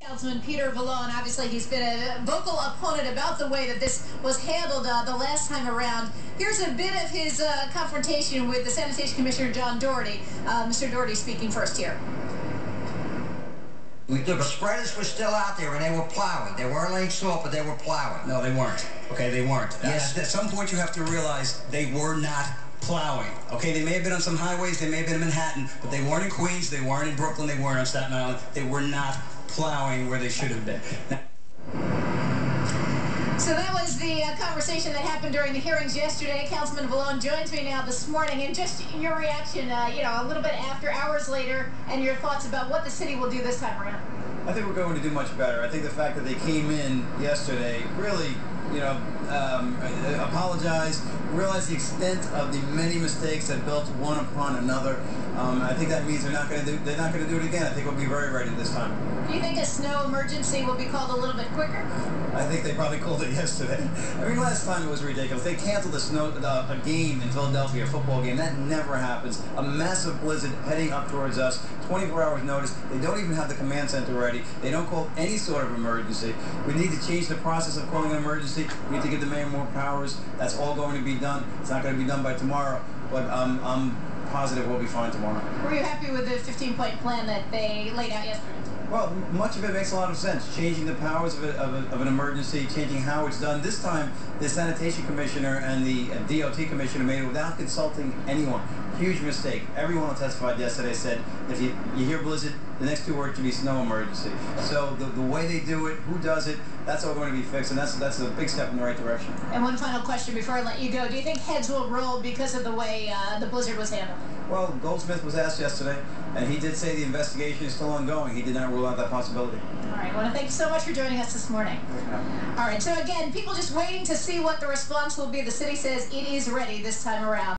Councilman Peter Vallone, obviously he's been a vocal opponent about the way that this was handled the last time around. Here's a bit of his confrontation with the Sanitation Commissioner, John Doherty. Mr. Doherty speaking first here. The spreaders were still out there, and they were plowing. They weren't laying salt, but they were plowing. No, they weren't. Okay, they weren't. Yes. At some point, you have to realize they were not plowing. Okay, they may have been on some highways, they may have been in Manhattan, but they weren't in Queens, they weren't in Brooklyn, they weren't on Staten Island. They were not plowing where they should have been. So that was the conversation that happened during the hearings yesterday. Councilman Vallone joins me now this morning, and just your reaction, a little bit after, hours later, and your thoughts about what the city will do this time around. I think we're going to do much better. I think the fact that they came in yesterday really, apologize, realize the extent of the many mistakes that built one upon another. I think that means they're not going to do it again. I think we'll be very ready this time. Do you think a snow emergency will be called a little bit quicker? I think they probably called it yesterday. I mean, last time it was ridiculous. They canceled a game in Philadelphia, a football game. That never happens. A massive blizzard heading up towards us. 24 hours notice. They don't even have the command center ready. They don't call any sort of emergency. We need to change the process of calling an emergency. We need to give the mayor more powers. That's all going to be done. It's not going to be done by tomorrow, but I'm positive we'll be fine tomorrow. Were you happy with the 15-point plan that they laid out yesterday? Well, much of it makes a lot of sense. Changing the powers of an emergency, changing how it's done. This time, the Sanitation Commissioner and the DOT Commissioner made it without consulting anyone. Huge mistake. Everyone who testified yesterday said, if you hear blizzard, the next two words should be snow emergency. So the way they do it, who does it, that's all going to be fixed, and that's a big step in the right direction. And one final question before I let you go. Do you think heads will roll because of the way the blizzard was handled? Well, Goldsmith was asked yesterday, and he did say the investigation is still ongoing. He did not rule out that possibility. All right. I want to thank you so much for joining us this morning. All right. So again, people just waiting to see what the response will be. The city says it is ready this time around.